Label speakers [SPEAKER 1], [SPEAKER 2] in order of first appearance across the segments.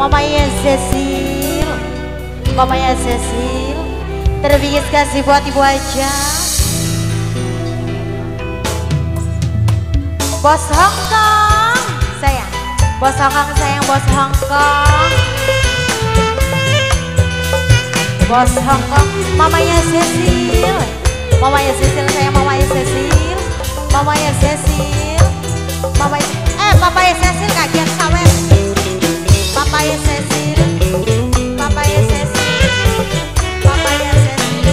[SPEAKER 1] Mamanya Cecil, mamanya Cecil, terbiis kasih buat ibu aja. Bos Hongkong, sayang. Bos Hongkong sayang, bos Hongkong. Bos Hongkong, mamanya Cecil, mamanya Cecil sayang, mamanya Cecil, mamanya Cecil, papanya Cecil kaget sawer. Papaya Cecil, papaya Cecil, papaya Cecil,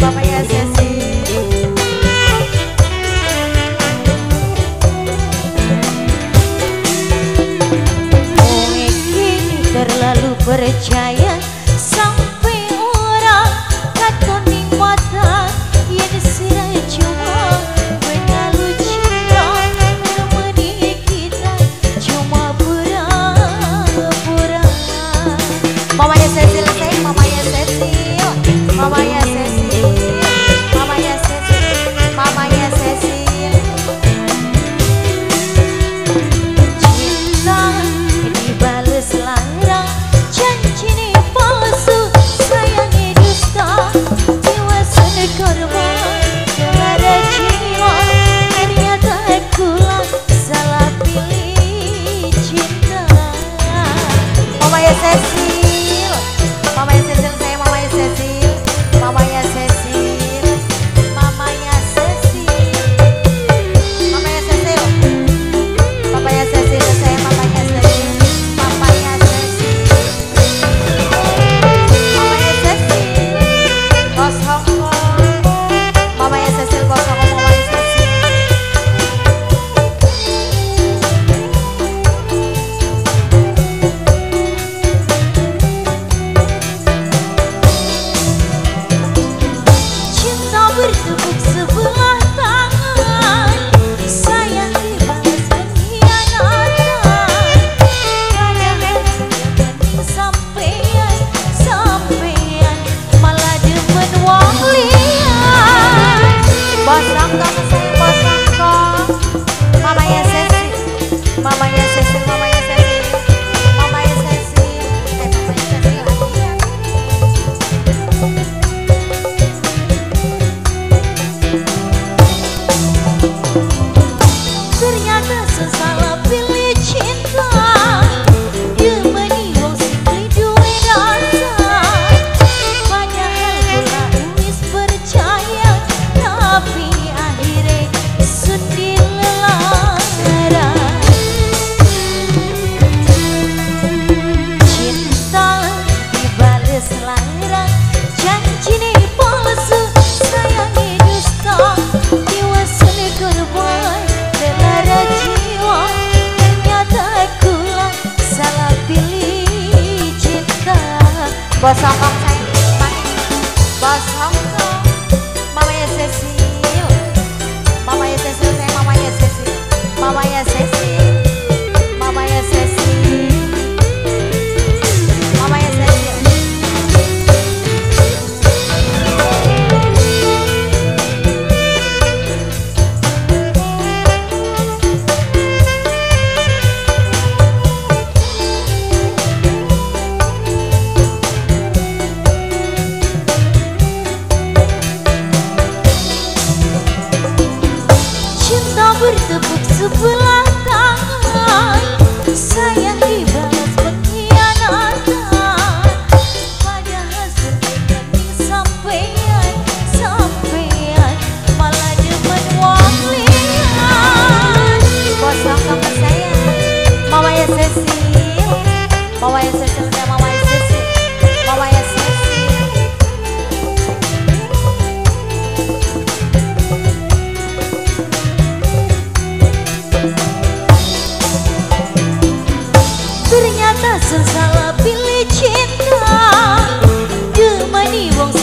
[SPEAKER 1] papaya Cecil. Kowe kini terlalu percaya sampai orang katoni mata yang sirah cuma benalu cinta. Mamanya Cecil sayang, mamanya Cecil, mamanya Cecil, mamanya Cecil, mamanya Cecil. Cinta dibales lara, janji ini palsu, sayangnya dusta, jiwa sudah korban, lara jiwa, ternyata akulah salah pilih cinta. Mamanya Cecil, mamanya Cecil sayang, mamanya Cecil, mamanya Cecil, mamanya Cecil, mamanya Cecil, papanya Cecil sayang, mamanya Cecil, papanya Cecil, mamanya Cecil, bos Hongkong, mamanya Cecil, bos Hongkong, mamanya Cecil. Bertepuk sebelah tangan, sayang dibalas pengkhianatan. Padahal jangan sampean malah demen wong liyan. Bos Hongkong sayang, bos Hongkong, mamanya Cecil, mamanya Cecil, mamanya Cecil, mamanya Cecil, mamanya Cecil lagi ya. Ternyata sesalah pilih cinta, demeni wong sing duwe rasa. Padahal kula wis percaya, tapi akhirnya sedih lara. Cinta dibales lara, janji ini palsu, sayangnya dusta, jiwa sudah korban. Lara jiwa, ternyata akulah salah pilih cinta. Bos Hongkong sayang, bos Hongkong, mamanya Cecil, mamanya Cecil sayang, mamanya Cecil, mamanya Cecil, mamanya Cecil, mamanya Cecil. Bertepuk sebelah tangan, sayang dibalas pengkhianatan. Padahal sedikit sampean malah demen wong liyan. Bos Hongkong sayang, mamanya Cecil, mamanya Cecil sayang, mamanya Cecil, mamanya Cecil. Ternyata sesalah pilih cinta, demeni wong